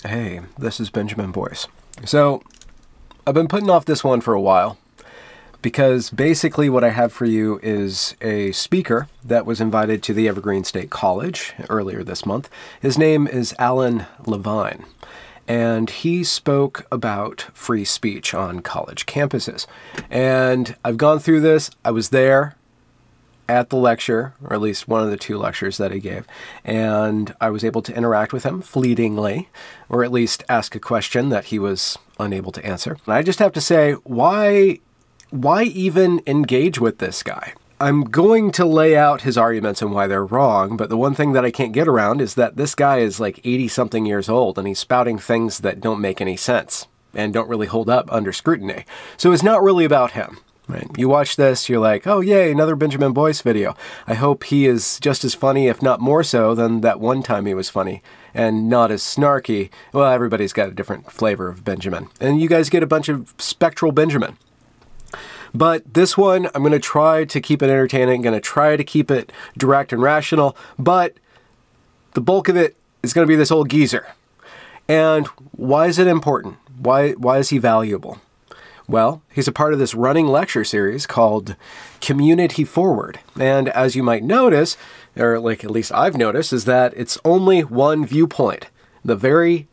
Hey, this is Benjamin Boyce. So, I've been putting off this one for a while because basically what I have for you is a speaker that was invited to the Evergreen State College earlier this month. His name is Alan Levine, and he spoke about free speech on college campuses. And I've gone through this. I was there at the lecture, or at least one of the two lectures that he gave, and I was able to interact with him fleetingly, or at least ask a question that he was unable to answer. And I just have to say, why even engage with this guy? I'm going to lay out his arguments and why they're wrong, but the one thing that I can't get around is that this guy is like 80-something years old, and he's spouting things that don't make any sense and don't really hold up under scrutiny. So it's not really about him. Right. You watch this, you're like, oh yay, another Benjamin Boyce video. I hope he is just as funny, if not more so, than that one time he was funny, and not as snarky. Well, everybody's got a different flavor of Benjamin. And you guys get a bunch of spectral Benjamin. But this one, I'm going to try to keep it entertaining, going to try to keep it direct and rational, but the bulk of it is going to be this old geezer. And why is it important? Why is he valuable? Well, he's a part of this running lecture series called Community Forward. And as you might notice, or like at least I've noticed, is that it's only one viewpoint, the very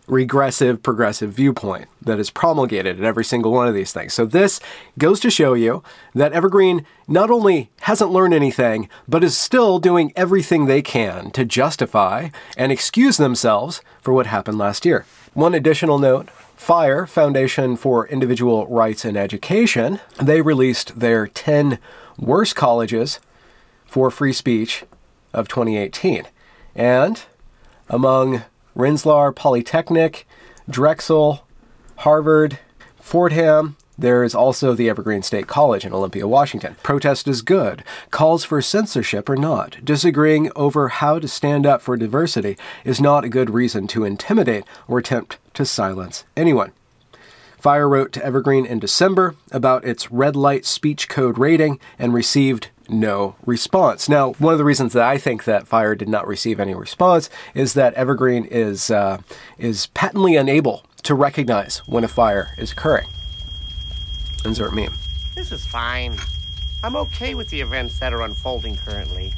regressive, progressive viewpoint that is promulgated at every single one of these things. So this goes to show you that Evergreen not only hasn't learned anything, but is still doing everything they can to justify and excuse themselves for what happened last year. One additional note. FIRE, Foundation for Individual Rights in Education, they released their 10 worst colleges for free speech of 2018. And among Rensselaer Polytechnic, Drexel, Harvard, Fordham, there is also the Evergreen State College in Olympia, Washington. Protest is good. Calls for censorship are not. Disagreeing over how to stand up for diversity is not a good reason to intimidate or attempt to silence anyone. FIRE wrote to Evergreen in December about its red light speech code rating and received no response. Now, one of the reasons that I think that FIRE did not receive any response is that Evergreen is patently unable to recognize when a fire is occurring. Insert meme. This is fine. I'm okay with the events that are unfolding currently.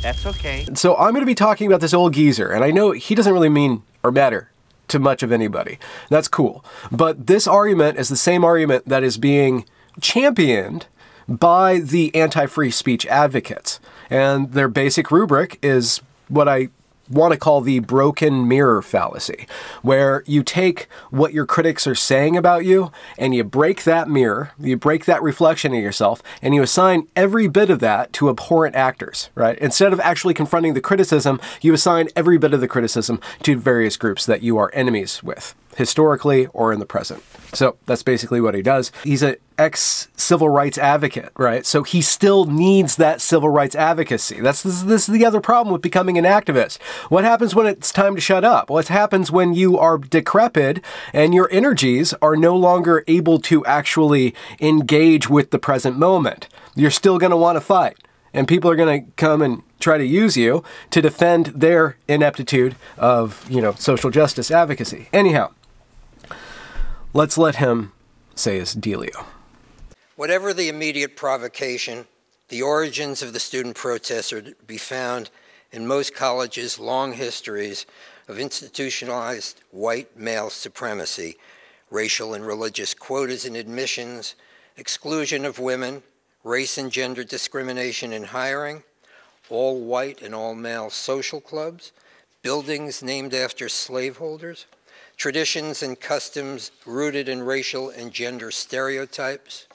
That's okay. So I'm going to be talking about this old geezer, and I know he doesn't really mean or matter to much of anybody. That's cool. But this argument is the same argument that is being championed by the anti-free speech advocates. And their basic rubric is what I want to call the broken mirror fallacy, where you take what your critics are saying about you and you break that mirror, you break that reflection of yourself, and you assign every bit of that to abhorrent actors, right? Instead of actually confronting the criticism, you assign every bit of the criticism to various groups that you are enemies with, historically or in the present. So that's basically what he does. He's an ex-civil rights advocate, right? So he still needs that civil rights advocacy. This is the other problem with becoming an activist. What happens when it's time to shut up? What happens when you are decrepit and your energies are no longer able to actually engage with the present moment? You're still going to want to fight. And people are going to come and try to use you to defend their ineptitude of, social justice advocacy. Anyhow, let's let him say his dealio. Whatever the immediate provocation, the origins of the student protests are to be found in most colleges' long histories of institutionalized white male supremacy, racial and religious quotas in admissions, exclusion of women, race and gender discrimination in hiring, all white and all male social clubs, buildings named after slaveholders, traditions and customs rooted in racial and gender stereotypes,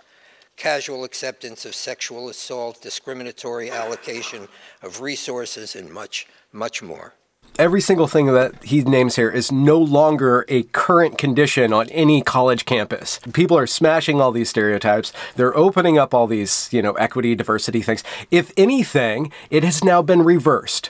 casual acceptance of sexual assault, discriminatory allocation of resources, and much, much more. Every single thing that he names here is no longer a current condition on any college campus. People are smashing all these stereotypes. They're opening up all these, equity, diversity things. If anything, it has now been reversed.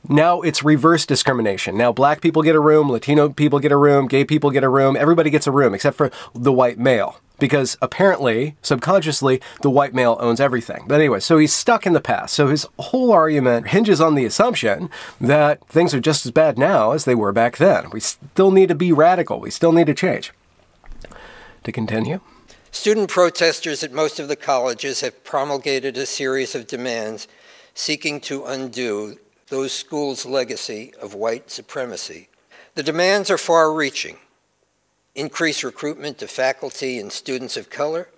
Now it's reverse discrimination. Now black people get a room, Latino people get a room, gay people get a room, everybody gets a room except for the white male, because apparently, subconsciously, the white male owns everything. But anyway, so he's stuck in the past. So his whole argument hinges on the assumption that things are just as bad now as they were back then. We still need to be radical. We still need to change. To continue. Student protesters at most of the colleges have promulgated a series of demands seeking to undo those schools' legacy of white supremacy. The demands are far-reaching. Increase recruitment of faculty and students of color,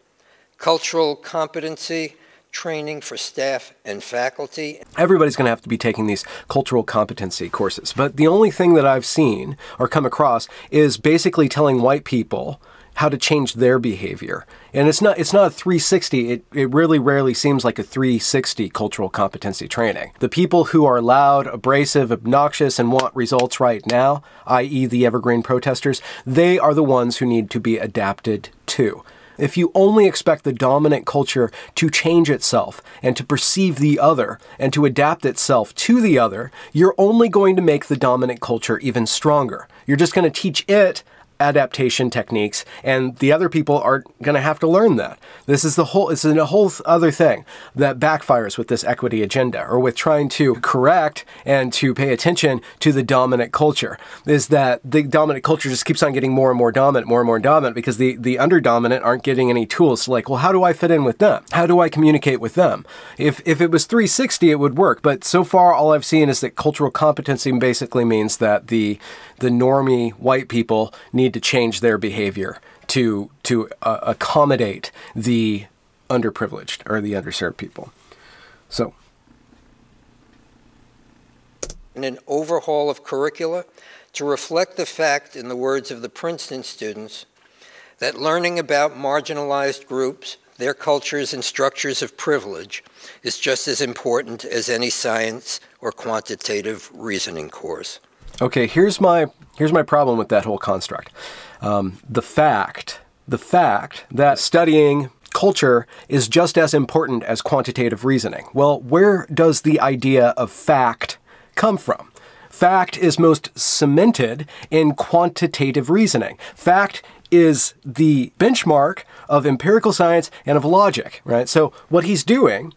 cultural competency, training for staff and faculty. Everybody's going to have to be taking these cultural competency courses, but the only thing that I've seen or come across is basically telling white people how to change their behavior. And it's not a 360. It really rarely seems like a 360 cultural competency training. The people who are loud, abrasive, obnoxious, and want results right now, i.e. the Evergreen protesters, they are the ones who need to be adapted to. If you only expect the dominant culture to change itself and to perceive the other and to adapt itself to the other, you're only going to make the dominant culture even stronger. You're just going to teach it adaptation techniques, and the other people are going to have to learn that. This is it's a whole other thing that backfires with this equity agenda, or with trying to correct and to pay attention to the dominant culture, is that the dominant culture just keeps on getting more and more dominant, because the underdominant aren't getting any tools to, like, well, how do I fit in with them? How do I communicate with them? If it was 360, it would work, but so far all I've seen is that cultural competency basically means that the normie white people need to change their behavior to accommodate the underprivileged or the underserved people. So, and an overhaul of curricula to reflect the fact, in the words of the Princeton students, that learning about marginalized groups, their cultures and structures of privilege is just as important as any science or quantitative reasoning course. Okay, here's my problem with that whole construct. The fact that studying culture is just as important as quantitative reasoning. Well, where does the idea of fact come from? Fact is most cemented in quantitative reasoning. Fact is the benchmark of empirical science and of logic, right? So what he's doing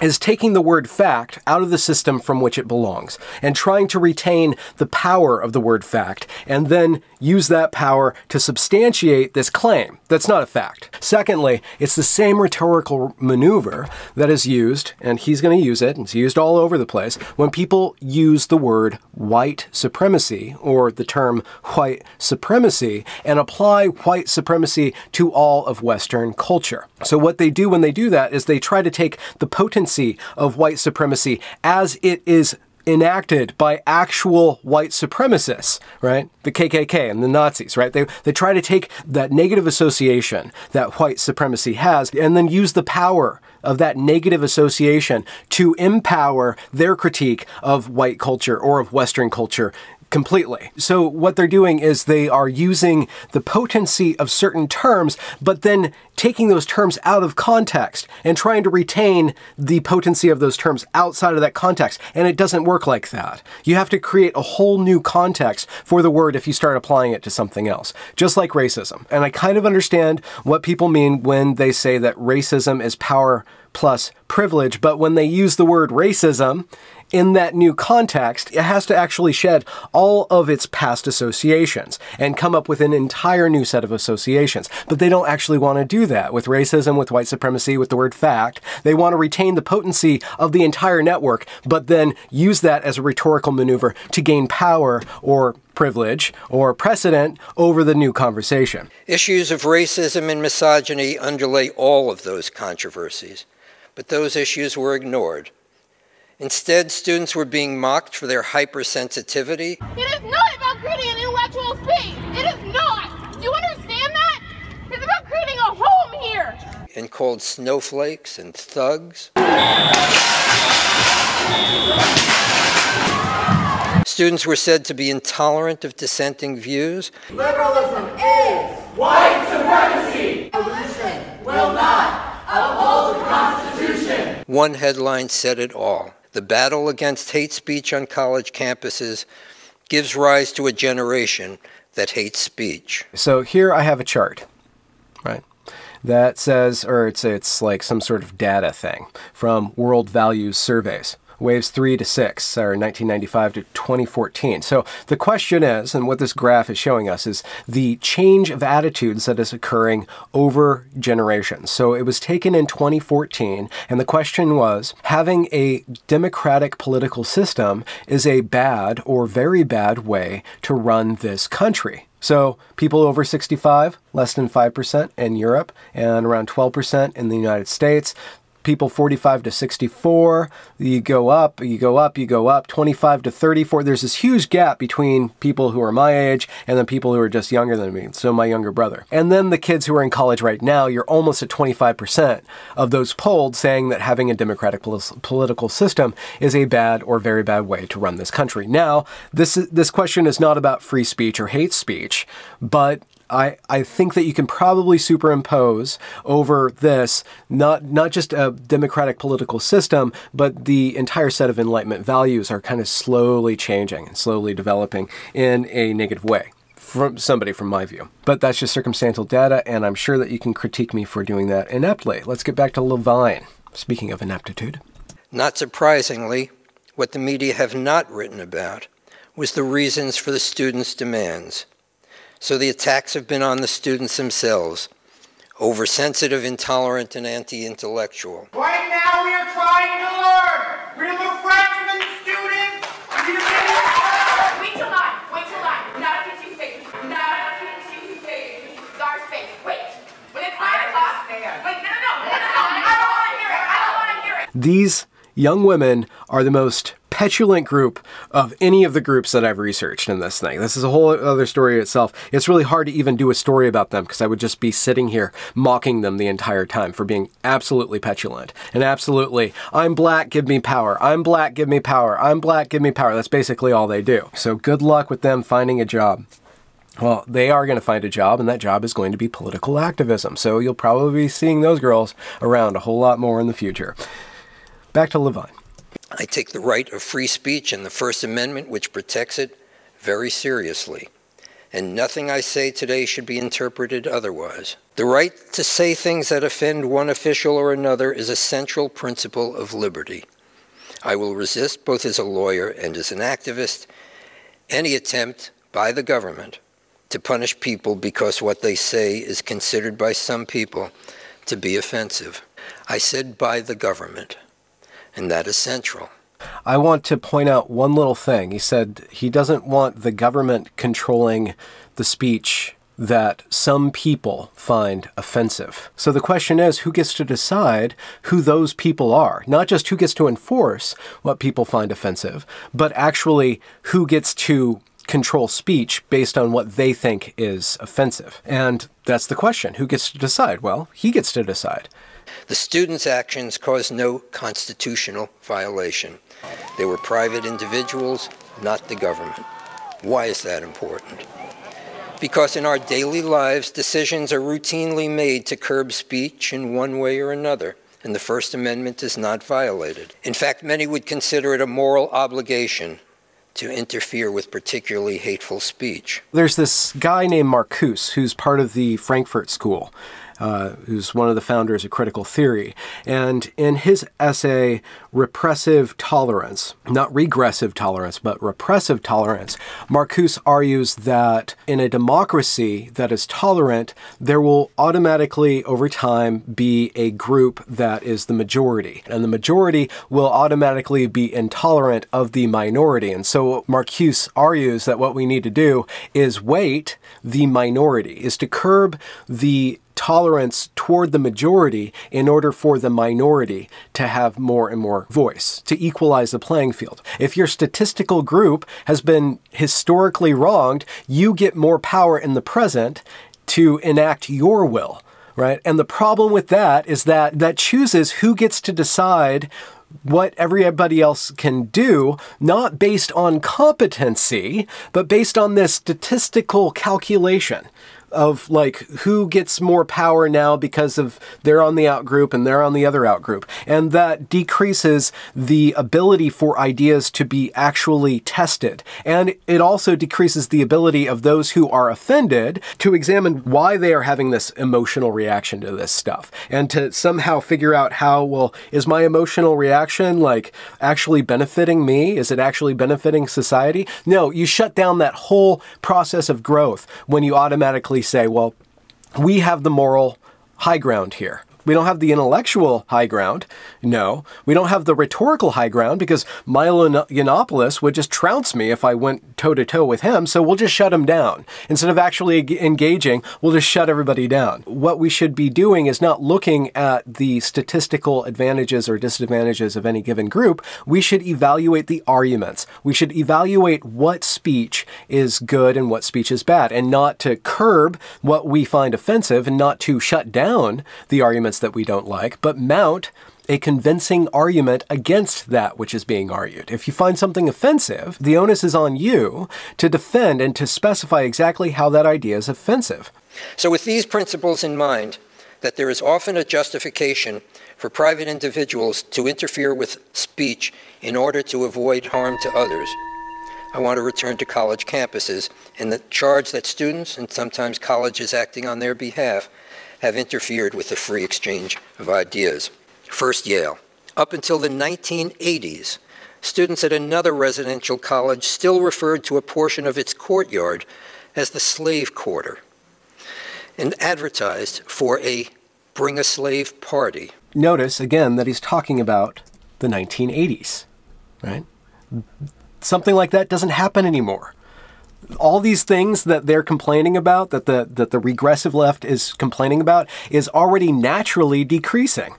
is taking the word fact out of the system from which it belongs and trying to retain the power of the word fact and then use that power to substantiate this claim that's not a fact. Secondly, it's the same rhetorical maneuver that is used, and he's going to use it, and it's used all over the place, when people use the word white supremacy or the term white supremacy and apply white supremacy to all of Western culture. So what they do when they do that is they try to take the potency of white supremacy as it is enacted by actual white supremacists, right? The KKK and the Nazis, right? They try to take that negative association that white supremacy has and then use the power of that negative association to empower their critique of white culture or of Western culture completely. So what they're doing is they are using the potency of certain terms, but then taking those terms out of context and trying to retain the potency of those terms outside of that context. And it doesn't work like that. You have to create a whole new context for the word if you start applying it to something else, just like racism. And I kind of understand what people mean when they say that racism is power plus privilege, but when they use the word racism in that new context, it has to actually shed all of its past associations and come up with an entire new set of associations. But they don't actually want to do that with racism, with white supremacy, with the word fact. They want to retain the potency of the entire network, but then use that as a rhetorical maneuver to gain power or privilege or precedent over the new conversation. Issues of racism and misogyny underlay all of those controversies, but those issues were ignored. Instead, students were being mocked for their hypersensitivity. It is not about creating an intellectual space. It is not. Do you understand that? It's about creating a home here. And called snowflakes and thugs. Students were said to be intolerant of dissenting views. Liberalism is white supremacy. Revolution will not uphold the Constitution. One headline said it all. The battle against hate speech on college campuses gives rise to a generation that hates speech. So here I have a chart, right? that says, or it's like some sort of data thing from World Values Surveys. Waves 3 to 6 are 1995 to 2014. So the question is, and what this graph is showing us, is the change of attitudes that is occurring over generations. So it was taken in 2014, and the question was, having a democratic political system is a bad or very bad way to run this country. So people over 65, less than 5% in Europe, and around 12% in the United States. People 45 to 64, you go up, you go up, you go up, 25 to 34. There's this huge gap between people who are my age and then people who are just younger than me, so my younger brother. And then the kids who are in college right now, you're almost at 25% of those polled saying that having a democratic political system is a bad or very bad way to run this country. Now, this question is not about free speech or hate speech, but I think that you can probably superimpose over this, not just a democratic political system, but the entire set of Enlightenment values are kind of slowly changing and slowly developing in a negative way. From somebody from my view. But that's just circumstantial data, and I'm sure that you can critique me for doing that ineptly. Let's get back to Levine. Speaking of ineptitude. Not surprisingly, what the media have not written about was the reasons for the students' demands. So the attacks have been on the students themselves, oversensitive, intolerant, and anti-intellectual. Right now we are trying to learn. We're the freshman students. Wait till I. Not a teaching station. Not a teaching station. Our space. Wait. When it's 9 o'clock. Wait, no. I don't want to hear it. These young women are the most petulant group of any of the groups that I've researched in this thing. This is a whole other story itself. It's really hard to even do a story about them because I would just be sitting here mocking them the entire time for being absolutely petulant and absolutely, I'm black, give me power. I'm black, give me power. I'm black, give me power. That's basically all they do. So good luck with them finding a job. Well, they are going to find a job, and that job is going to be political activism. So you'll probably be seeing those girls around a whole lot more in the future. Back to Levine. I take the right of free speech and the First Amendment, which protects it, very seriously. And nothing I say today should be interpreted otherwise. The right to say things that offend one official or another is a central principle of liberty. I will resist, both as a lawyer and as an activist, any attempt by the government to punish people because what they say is considered by some people to be offensive. I said by the government. And that is central. I want to point out one little thing. He said he doesn't want the government controlling the speech that some people find offensive. So the question is, who gets to decide who those people are? Not just who gets to enforce what people find offensive, but actually who gets to control speech based on what they think is offensive. And that's the question. Who gets to decide? Well, he gets to decide. The students' actions caused no constitutional violation. They were private individuals, not the government. Why is that important? Because in our daily lives, decisions are routinely made to curb speech in one way or another, and the First Amendment is not violated. In fact, many would consider it a moral obligation to interfere with particularly hateful speech. There's this guy named Marcuse who's part of the Frankfurt School, who's one of the founders of critical theory. And in his essay, Repressive Tolerance, not regressive tolerance, but repressive tolerance, Marcuse argues that in a democracy that is tolerant, there will automatically, over time, be a group that is the majority. And the majority will automatically be intolerant of the minority. And so Marcuse argues that what we need to do is weight the minority, is to curb the tolerance toward the majority in order for the minority to have more and more voice, to equalize the playing field. If your statistical group has been historically wronged, you get more power in the present to enact your will, right? And the problem with that is that that chooses who gets to decide what everybody else can do, not based on competency, but based on this statistical calculation. of like who gets more power now because of they're on the out group and they're on the other out group. And that decreases the ability for ideas to be actually tested. And it also decreases the ability of those who are offended to examine why they are having this emotional reaction to this stuff and to somehow figure out how, well, is my emotional reaction like actually benefiting me? Is it actually benefiting society? No, you shut down that whole process of growth when you automatically say, well, we have the moral high ground here. We don't have the intellectual high ground. No, we don't have the rhetorical high ground because Milo Yiannopoulos would just trounce me if I went toe-to-toe with him, so we'll just shut him down. Instead of actually engaging, we'll just shut everybody down. What we should be doing is not looking at the statistical advantages or disadvantages of any given group. We should evaluate the arguments. We should evaluate what speech is good and what speech is bad, and not to curb what we find offensive and not to shut down the arguments that we don't like, but mount a convincing argument against that which is being argued. If you find something offensive, the onus is on you to defend and to specify exactly how that idea is offensive. So with these principles in mind, that there is often a justification for private individuals to interfere with speech in order to avoid harm to others, I want to return to college campuses and the charge that students, and sometimes colleges acting on their behalf, have interfered with the free exchange of ideas. First, Yale. Up until the 1980s, students at another residential college still referred to a portion of its courtyard as the slave quarter and advertised for a bring a slave party. Notice, again, that he's talking about the 1980s, right? Something like that doesn't happen anymore. All these things that they're complaining about, that the regressive left is complaining about, is already naturally decreasing.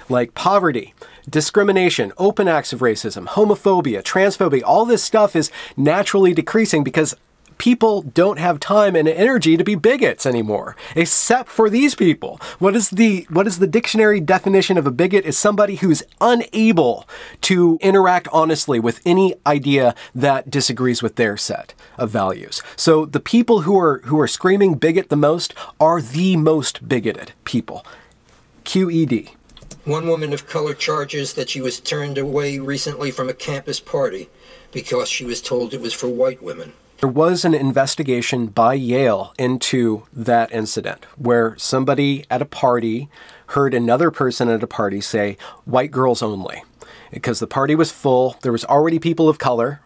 Like poverty, discrimination, open acts of racism, homophobia, transphobia, all this stuff is naturally decreasing because people don't have time and energy to be bigots anymore, except for these people. What is the dictionary definition of a bigot? Is somebody who's unable to interact honestly with any idea that disagrees with their set of values. So the people who are screaming bigot the most are the most bigoted people. QED. One woman of color charges that she was turned away recently from a campus party because she was told it was for white women. There was an investigation by Yale into that incident where somebody at a party heard another person at a party say, white girls only. Because the party was full, there was already people of color.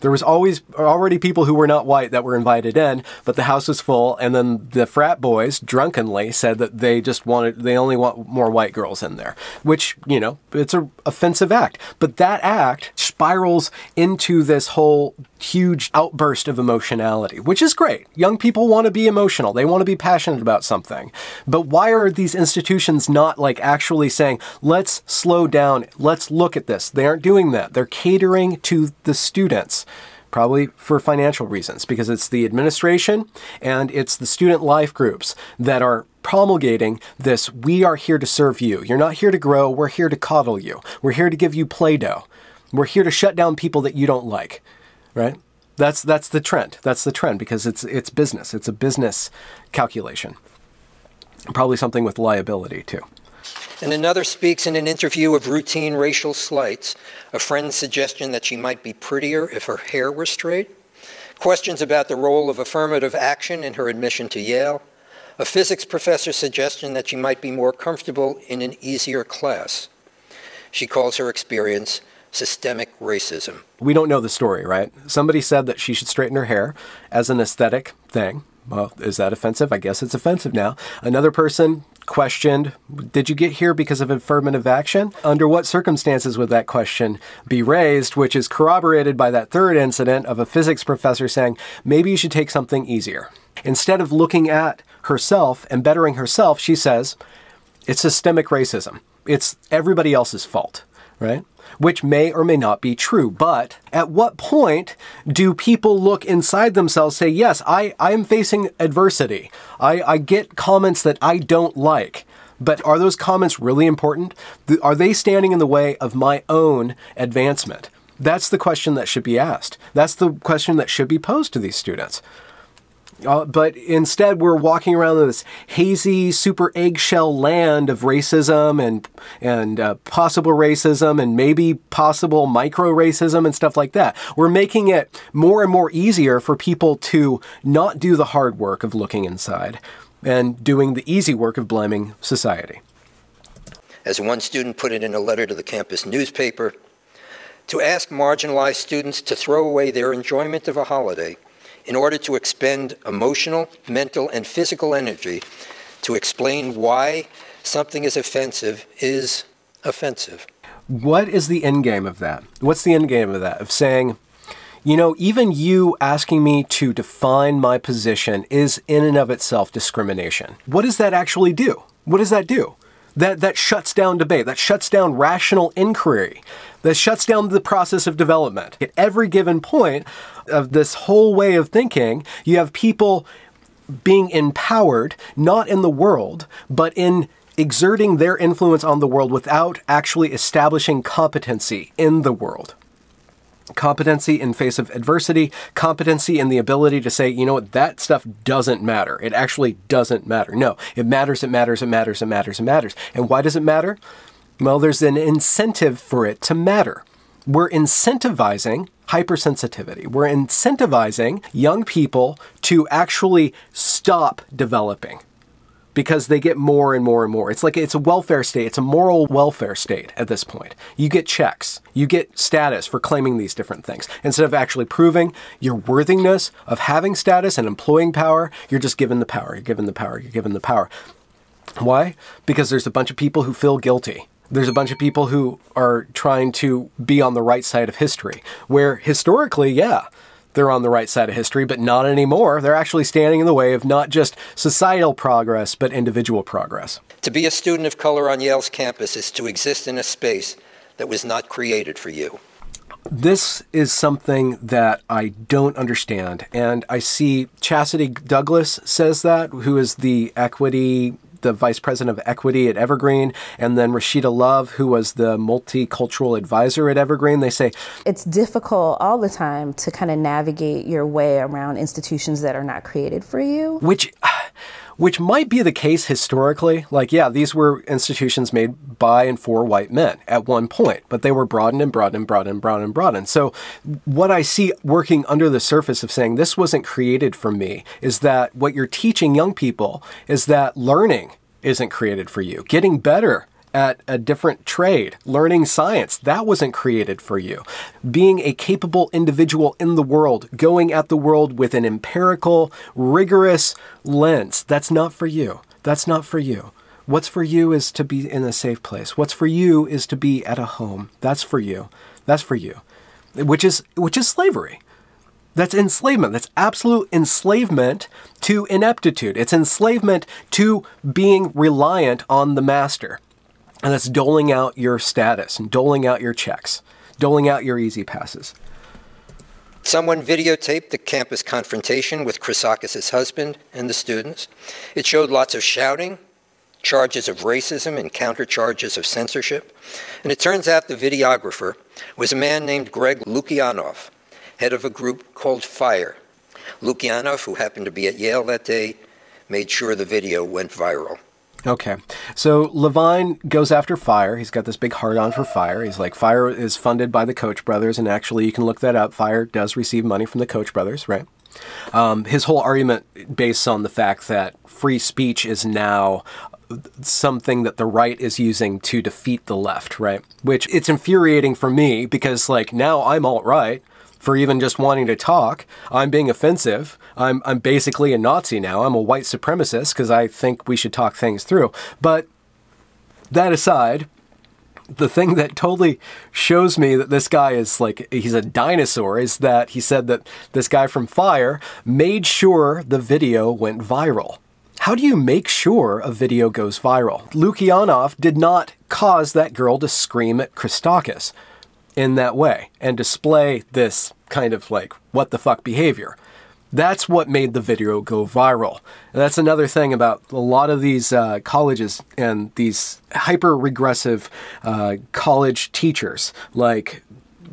There was already people who were not white that were invited in, but the house was full, and then the frat boys drunkenly said that they only want more white girls in there, which, you know, it's an offensive act. But that act spirals into this whole huge outburst of emotionality, which is great. Young people want to be emotional. They want to be passionate about something. But why are these institutions not like actually saying, let's slow down, let's look at this? They aren't doing that. They're catering to the students, probably for financial reasons, because it's the administration and it's the student life groups that are promulgating this, we are here to serve you. You're not here to grow, we're here to coddle you. We're here to give you Play-Doh. We're here to shut down people that you don't like, right? That's the trend. That's the trend because it's business. It's a business calculation. Probably something with liability too. And another speaks in an interview of routine racial slights, a friend's suggestion that she might be prettier if her hair were straight, questions about the role of affirmative action in her admission to Yale, a physics professor's suggestion that she might be more comfortable in an easier class. She calls her experience systemic racism. We don't know the story, right? Somebody said that she should straighten her hair as an aesthetic thing. Well, is that offensive? I guess it's offensive now. Another person questioned, did you get here because of affirmative action? Under what circumstances would that question be raised, which is corroborated by that third incident of a physics professor saying, maybe you should take something easier. Instead of looking at herself and bettering herself, she says, it's systemic racism. It's everybody else's fault, right? Which may or may not be true. But at what point do people look inside themselves, say, yes, I am facing adversity. I get comments that I don't like. But are those comments really important? Are they standing in the way of my own advancement? That's the question that should be asked. That's the question that should be posed to these students. But instead, we're walking around in this hazy, super eggshell land of racism and possible racism and maybe possible micro-racism and stuff like that. We're making it more and more easier for people to not do the hard work of looking inside and doing the easy work of blaming society. As one student put it in a letter to the campus newspaper, to ask marginalized students to throw away their enjoyment of a holiday in order to expend emotional, mental, and physical energy to explain why something is offensive is offensive. What is the end game of that? What's the end game of that? Of saying, you know, even you asking me to define my position is in and of itself discrimination. What does that actually do? What does that do? That shuts down debate. That shuts down rational inquiry. That shuts down the process of development. At every given point of this whole way of thinking, you have people being empowered, not in the world, but in exerting their influence on the world without actually establishing competency in the world. Competency in face of adversity, competency in the ability to say, you know what, that stuff doesn't matter. It actually doesn't matter. No, it matters, it matters, it matters, it matters, it matters. And why does it matter? Well, there's an incentive for it to matter. We're incentivizing hypersensitivity. We're incentivizing young people to actually stop developing because they get more and more and more. It's like it's a welfare state. It's a moral welfare state at this point. You get checks. You get status for claiming these different things. Instead of actually proving your worthiness of having status and employing power, you're just given the power. You're given the power. You're given the power. Why? Because there's a bunch of people who feel guilty. There's a bunch of people who are trying to be on the right side of history, where historically, yeah, they're on the right side of history, but not anymore. They're actually standing in the way of not just societal progress, but individual progress. To be a student of color on Yale's campus is to exist in a space that was not created for you. This is something that I don't understand. And I see Chastity Douglas says that, who is the vice president of equity at Evergreen, and then Rashida Love, who was the multicultural advisor at Evergreen. They say it's difficult all the time to kind of navigate your way around institutions that are not created for you. Which might be the case historically. Like, yeah, these were institutions made by and for white men at one point, but they were broadened and broadened and broadened and broadened and broadened. So what I see working under the surface of saying this wasn't created for me is that what you're teaching young people is that learning isn't created for you. Getting better at a different trade, learning science, that wasn't created for you. Being a capable individual in the world, going at the world with an empirical, rigorous lens, that's not for you. That's not for you. What's for you is to be in a safe place. What's for you is to be at a home. That's for you. That's for you. Which is slavery. That's enslavement. That's absolute enslavement to ineptitude. It's enslavement to being reliant on the master. And that's doling out your status and doling out your checks, doling out your easy passes. Someone videotaped the campus confrontation with Chrisakis' husband and the students. It showed lots of shouting, charges of racism and countercharges of censorship. And it turns out the videographer was a man named Greg Lukianoff, head of a group called FIRE. Lukianoff, who happened to be at Yale that day, made sure the video went viral. Okay, so Levine goes after FIRE. He's got this big hard-on for FIRE. He's like, FIRE is funded by the Koch brothers, and actually you can look that up. FIRE does receive money from the Koch brothers, right? His whole argument based on the fact that free speech is now something that the right is using to defeat the left, right? Which it's infuriating for me because, like, now I'm alt-right for even just wanting to talk. I'm being offensive. I'm basically a Nazi now. I'm a white supremacist because I think we should talk things through. But that aside, the thing that totally shows me that this guy is like, he's a dinosaur is that he said that this guy from FIRE made sure the video went viral. How do you make sure a video goes viral? Lukianoff did not cause that girl to scream at Christakis in that way and display this kind of like what the fuck behavior. That's what made the video go viral. And that's another thing about a lot of these colleges and these hyper-regressive college teachers like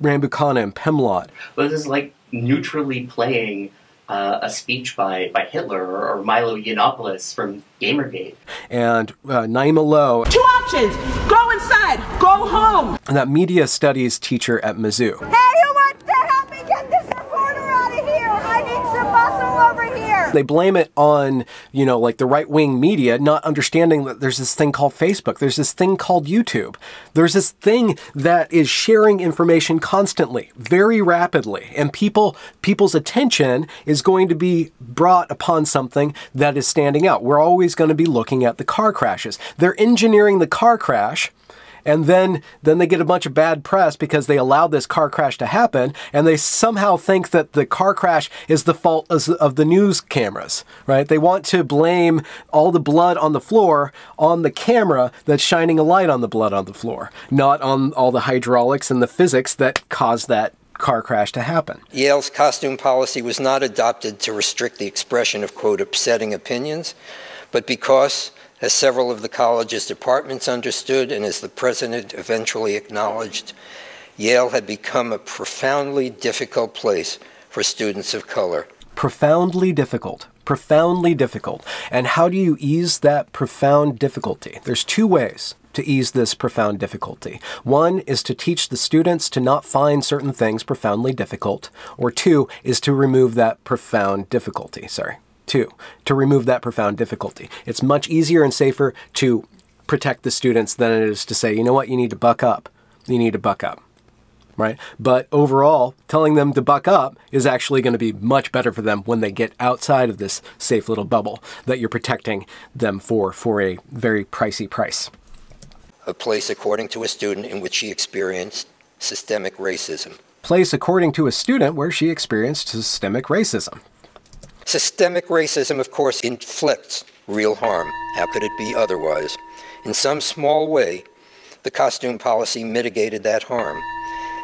Rambukkana and Pemlot. But this is like neutrally playing a speech by Hitler or Milo Yiannopoulos from Gamergate. And Naima Lowe, 2 options: go inside, go home. that media studies teacher at Mizzou. Hey, who wants to help me get this reporter out of here? I need some muscle over here. They blame it on, you know, like the right-wing media, not understanding that there's this thing called Facebook. There's this thing called YouTube. There's this thing that is sharing information constantly, very rapidly. And people's attention is going to be brought upon something that is standing out. We're always going to be looking at the car crashes. They're engineering the car crash, and then they get a bunch of bad press because they allowed this car crash to happen, and they somehow think that the car crash is the fault of the news cameras, right? They want to blame all the blood on the floor on the camera that's shining a light on the blood on the floor, not on all the hydraulics and the physics that caused that car crash to happen. Yale's costume policy was not adopted to restrict the expression of, quote, upsetting opinions, but because, as several of the college's departments understood and as the president eventually acknowledged, Yale had become a profoundly difficult place for students of color. Profoundly difficult. Profoundly difficult. And how do you ease that profound difficulty? There's 2 ways to ease this profound difficulty. One is to teach the students to not find certain things profoundly difficult, or 2 is to remove that profound difficulty. To remove that profound difficulty. It's much easier and safer to protect the students than it is to say, you know what, you need to buck up. You need to buck up, right? But overall, telling them to buck up is actually going to be much better for them when they get outside of this safe little bubble that you're protecting them for a very pricey price. A place, according to a student, in which she experienced systemic racism. Place, according to a student, where she experienced systemic racism. Systemic racism, of course, inflicts real harm. How could it be otherwise? In some small way, the costume policy mitigated that harm.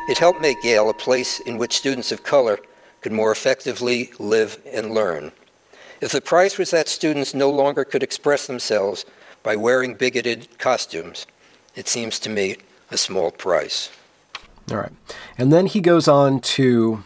It helped make Yale a place in which students of color could more effectively live and learn. If the price was that students no longer could express themselves by wearing bigoted costumes, it seems to me a small price. All right. And then he goes on to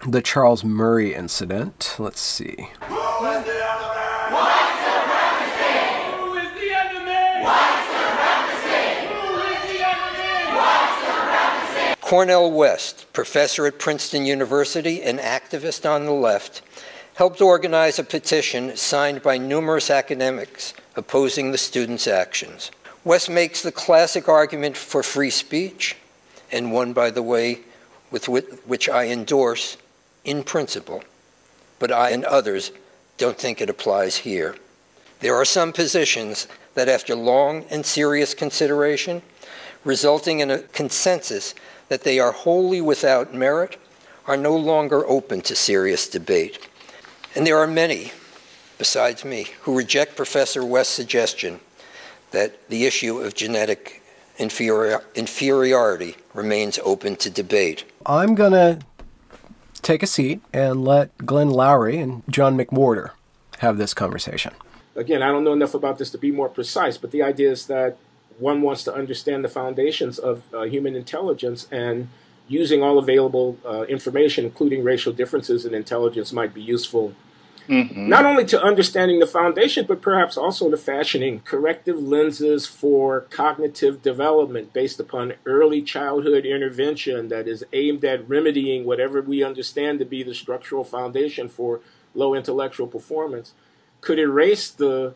the Charles Murray incident. Let's see. Who is the enemy? White supremacy! Who is the enemy? White supremacy! Who is the enemy? White supremacy! Cornel West, professor at Princeton University and activist on the left, helped organize a petition signed by numerous academics opposing the students' actions. West makes the classic argument for free speech, and one, by the way, with which I endorse in principle, but I and others don't think it applies here. There are some positions that, after long and serious consideration, resulting in a consensus that they are wholly without merit, are no longer open to serious debate. And there are many, besides me, who reject Professor West's suggestion that the issue of genetic inferiority remains open to debate. I'm going to take a seat and let Glenn Lowry and John McWhorter have this conversation. Again, I don't know enough about this to be more precise, but the idea is that one wants to understand the foundations of human intelligence, and using all available information, including racial differences in intelligence, might be useful. Not only to understanding the foundation, but perhaps also to fashioning corrective lenses for cognitive development based upon early childhood intervention that is aimed at remedying whatever we understand to be the structural foundation for low intellectual performance, could erase the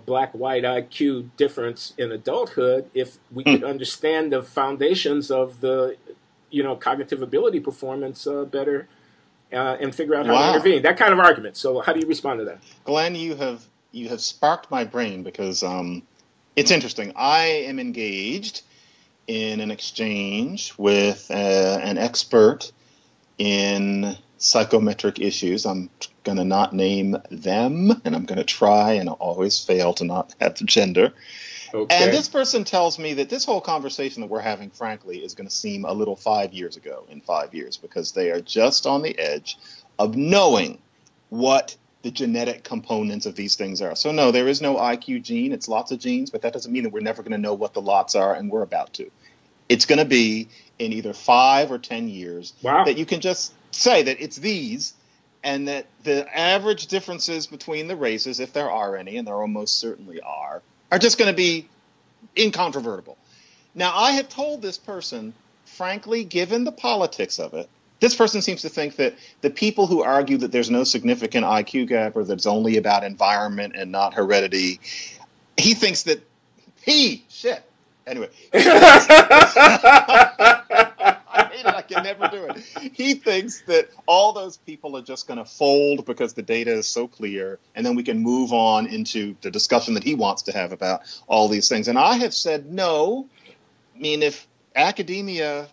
black-white IQ difference in adulthood if we could understand the foundations of the cognitive ability performance better. And figure out how to intervene. That kind of argument. So how do you respond to that? Glenn, you have sparked my brain because it's interesting. I am engaged in an exchange with an expert in psychometric issues. I'm going to not name them, and I'm going to try and always fail to not have the gender. Okay. And this person tells me that this whole conversation that we're having, frankly, is going to seem a little 5 years ago in 5 years, because they are just on the edge of knowing what the genetic components of these things are. So no, there is no IQ gene. It's lots of genes, but that doesn't mean that we're never going to know what the lots are, and we're about to. It's going to be in either 5 or 10 years that you can just say that it's these, and that the average differences between the races, if there are any, and there almost certainly are just going to be incontrovertible. Now, I had told this person, frankly, given the politics of it, this person seems to think that the people who argue that there's no significant IQ gap or that it's only about environment and not heredity, he thinks that anyway. I hate it. I can never do it. He thinks that all those people are just going to fold because the data is so clear, and then we can move on into the discussion that he wants to have about all these things. And I have said no. I mean, if academia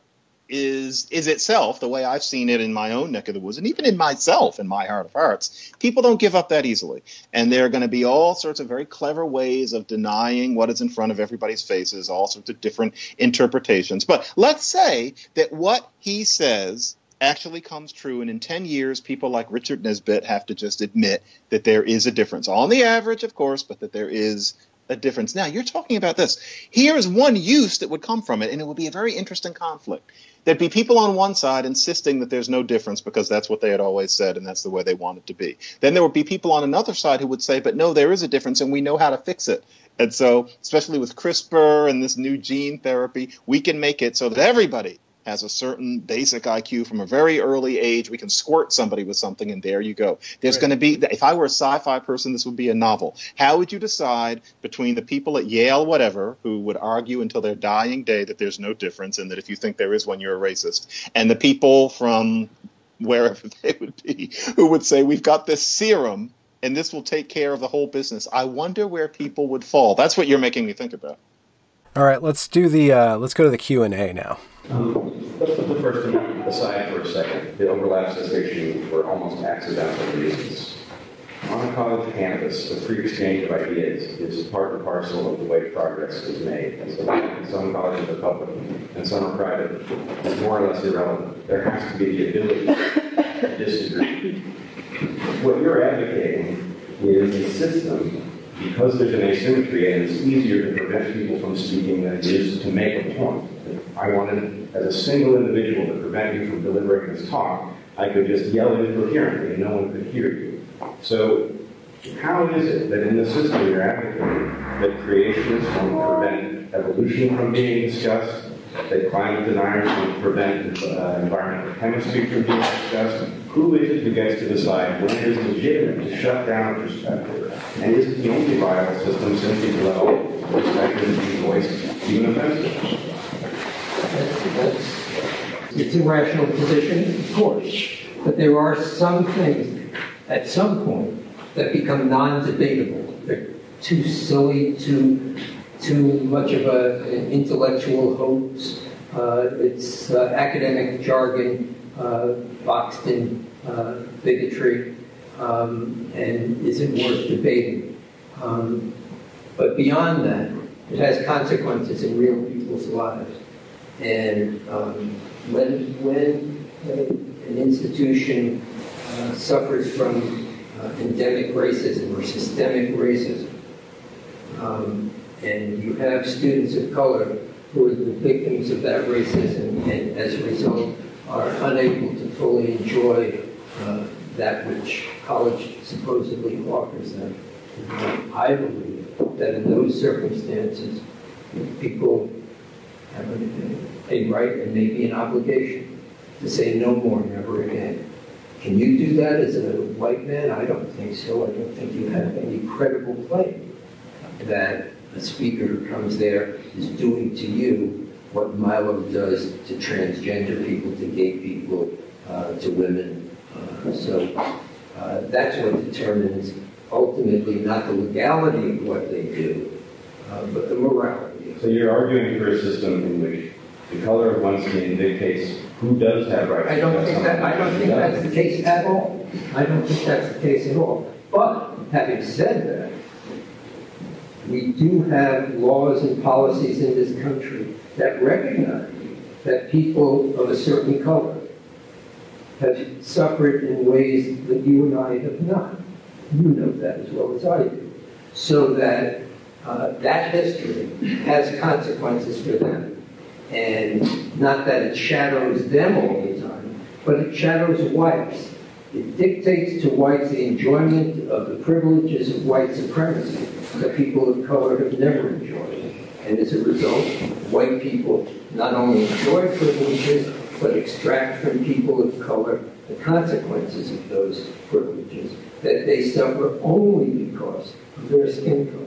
is itself, the way I've seen it in my own neck of the woods, and even in myself, in my heart of hearts, people don't give up that easily. And there are going to be all sorts of very clever ways of denying what is in front of everybody's faces, all sorts of different interpretations. But let's say that what he says actually comes true, and in 10 years, people like Richard Nisbett have to just admit that there is a difference. On the average, of course, but that there is a difference. Now, you're talking about this. Here is one use that would come from it, and it would be a very interesting conflict. There'd be people on one side insisting that there's no difference because that's what they had always said and that's the way they want it to be. Then there would be people on another side who would say, but no, there is a difference and we know how to fix it. And so, especially with CRISPR and this new gene therapy, we can make it so that everybody has a certain basic IQ from a very early age. We can squirt somebody with something, and there you go. There's going to be, if I were a sci-fi person, this would be a novel. How would you decide between the people at Yale, whatever, who would argue until their dying day that there's no difference and that if you think there is one, you're a racist, and the people from wherever they would be who would say, we've got this serum and this will take care of the whole business? I wonder where people would fall. That's what you're making me think about. All right, let's go to the Q&A now. Let's put the First Amendment aside for a second. It overlaps this issue for almost accidental reasons. On a college campus, the free exchange of ideas is part and parcel of the way progress is made. And so some colleges are public and some are private. It's more or less irrelevant. There has to be the ability to disagree. What you're advocating is a system, because there's an asymmetry and it's easier to prevent people from speaking than it is to make a point. If I wanted, as a single individual, to prevent you from delivering this talk, I could just yell incoherently and no one could hear you. So how is it that in the system you're advocating that creationists won't prevent evolution from being discussed, that climate deniers won't prevent environmental chemistry from being discussed? Who is it who gets to decide when it is legitimate to shut down a perspective? And is it the only viable system simply to let all perspectives be voiced, even offensive? It's a rational position, of course, but there are some things at some point that become non-debatable. They're too silly, too much of an intellectual hoax. It's academic jargon, boxed in bigotry, and isn't worth debating. But beyond that, it has consequences in real people's lives. And when an institution suffers from endemic racism or systemic racism, and you have students of color who are the victims of that racism and as a result are unable to fully enjoy that which college supposedly offers them, I believe that in those circumstances, people have a right and maybe an obligation to say no more, never again. Can you do that as a white man? I don't think so. I don't think you have any credible claim that a speaker who comes there is doing to you what Milo does to transgender people, to gay people, to women. So that's what determines ultimately not the legality of what they do, but the morality. So you're arguing for a system in which the color of one's skin dictates who does have rights. I don't think that's the case at all. I don't think that's the case at all. But having said that, we do have laws and policies in this country that recognize that people of a certain color have suffered in ways that you and I have not. You know that as well as I do. So that that history has consequences for them. And not that it shadows them all the time, but it shadows whites. It dictates to whites the enjoyment of the privileges of white supremacy that people of color have never enjoyed. And as a result, white people not only enjoy privileges, but extract from people of color the consequences of those privileges that they suffer only because of their skin color.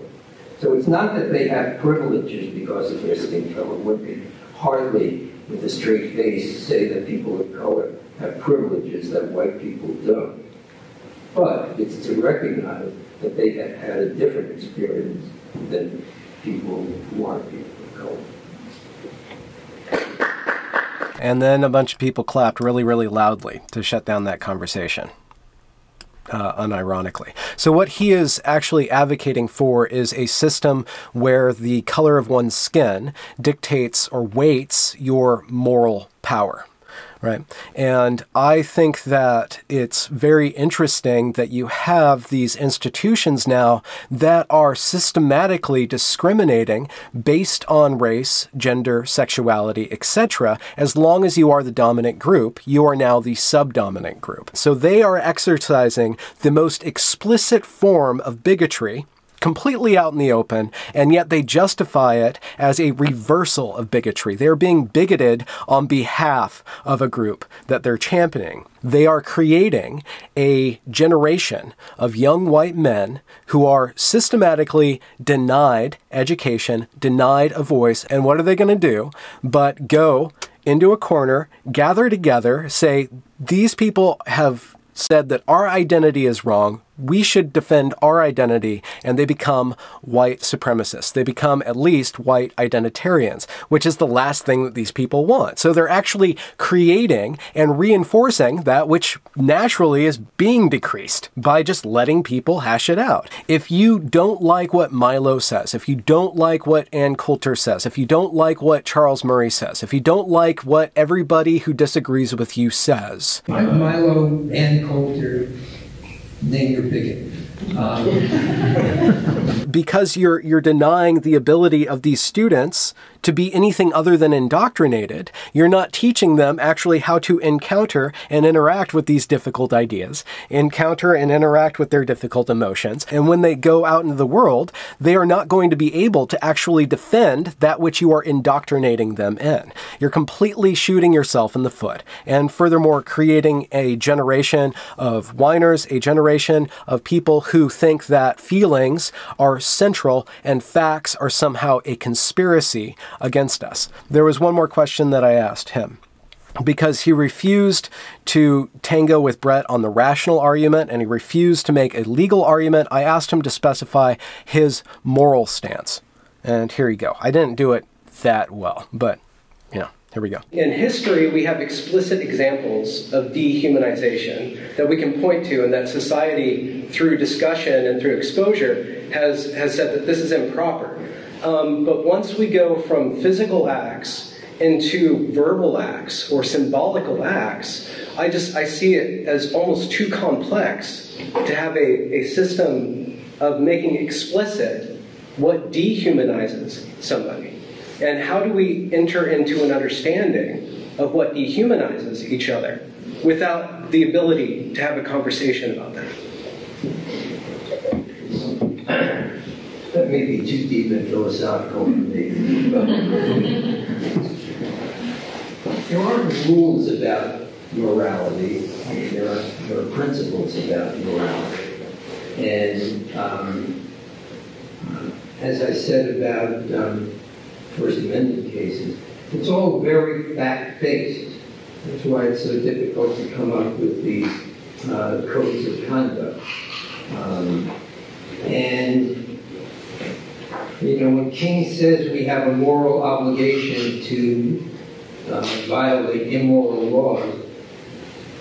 So it's not that they have privileges because of their skin color. One could hardly, with a straight face, say that people of color have privileges that white people don't. But it's to recognize that they have had a different experience than people who aren't people of color. And then a bunch of people clapped really, really loudly to shut down that conversation. Unironically. So what he is actually advocating for is a system where the color of one's skin dictates or weights your moral power. Right. And I think that it's very interesting that you have these institutions now that are systematically discriminating based on race, gender, sexuality, etc. As long as you are the dominant group, you are now the subdominant group. So they are exercising the most explicit form of bigotry completely out in the open, and yet they justify it as a reversal of bigotry. They're being bigoted on behalf of a group that they're championing. They are creating a generation of young white men who are systematically denied education, denied a voice, and what are they going to do but go into a corner, gather together, say, these people have said that our identity is wrong, we should defend our identity, and they become white supremacists. They become at least white identitarians, which is the last thing that these people want. So they're actually creating and reinforcing that which naturally is being decreased by just letting people hash it out. If you don't like what Milo says, if you don't like what Ann Coulter says, if you don't like what Charles Murray says, if you don't like what everybody who disagrees with you says. Milo, Ann Coulter, name your bigot. Because you're denying the ability of these students to be anything other than indoctrinated. You're not teaching them actually how to encounter and interact with these difficult ideas, encounter and interact with their difficult emotions. And when they go out into the world, they are not going to be able to actually defend that which you are indoctrinating them in. You're completely shooting yourself in the foot. And furthermore, creating a generation of whiners, a generation of people who think that feelings are central and facts are somehow a conspiracy against us. There was one more question that I asked him, because he refused to tango with Brett on the rational argument and he refused to make a legal argument. I asked him to specify his moral stance. And here you go. I didn't do it that well, but here we go. In history, we have explicit examples of dehumanization that we can point to, and that society, through discussion and through exposure, has said that this is improper. But once we go from physical acts into verbal acts or symbolical acts, I see it as almost too complex to have a system of making explicit what dehumanizes somebody. And how do we enter into an understanding of what dehumanizes each other without the ability to have a conversation about that? That may be too deep and philosophical for me. There aren't rules about morality. I mean, there are principles about morality. And as I said about First Amendment cases, it's all very fact-based. That's why it's so difficult to come up with these codes of conduct. And, when King says we have a moral obligation to violate immoral laws,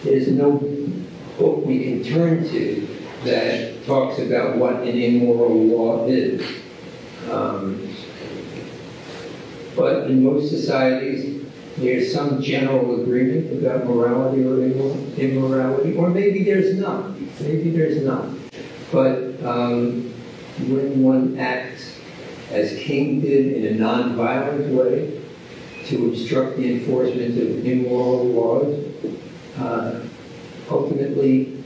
there's no book we can turn to that talks about what an immoral law is. But in most societies, there's some general agreement about morality or immorality, or maybe there's not. Maybe there's not. But when one acts as King did in a non-violent way to obstruct the enforcement of immoral laws, ultimately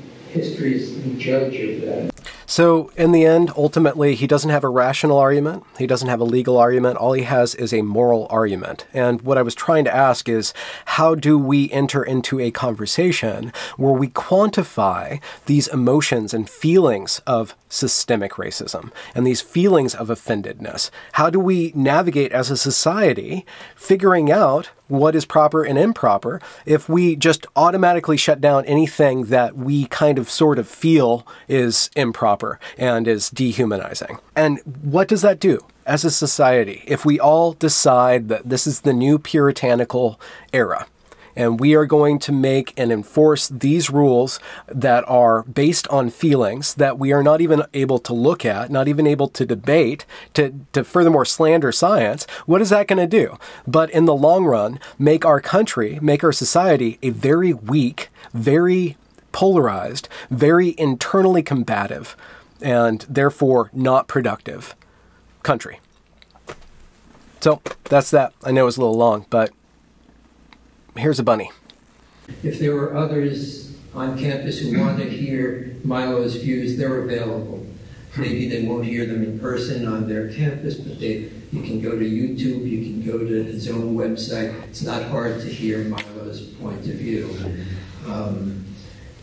history is the judge of that. So in the end, ultimately, he doesn't have a rational argument. He doesn't have a legal argument. All he has is a moral argument. And what I was trying to ask is, how do we enter into a conversation where we quantify these emotions and feelings of systemic racism and these feelings of offendedness? How do we navigate as a society figuring out what is proper and improper if we just automatically shut down anything that we kind of sort of feel is improper and is dehumanizing? And what does that do as a society if we all decide that this is the new puritanical era and we are going to make and enforce these rules that are based on feelings that we are not even able to look at, not even able to debate, to furthermore slander science? What is that going to do? But in the long run, make our country, make our society a very weak, very polarized, very internally combative, and therefore not productive country. So that's that. I know it was a little long, but here's a bunny. If there are others on campus who want to hear Milo's views, they're available. Maybe they won't hear them in person on their campus, but you can go to YouTube, you can go to his own website. It's not hard to hear Milo's point of view.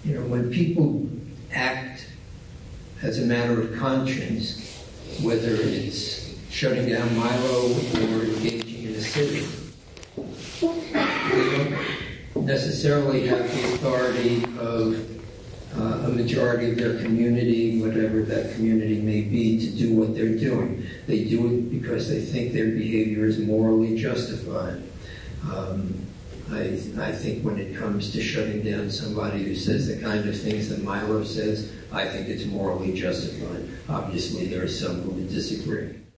You know, when people act as a matter of conscience, whether it's shutting down Milo or engaging in a sit-in, they don't necessarily have the authority of a majority of their community, whatever that community may be, to do what they're doing. They do it because they think their behavior is morally justified. I think when it comes to shutting down somebody who says the kind of things that Milo says, I think it's morally justified. Obviously, there are some who would disagree.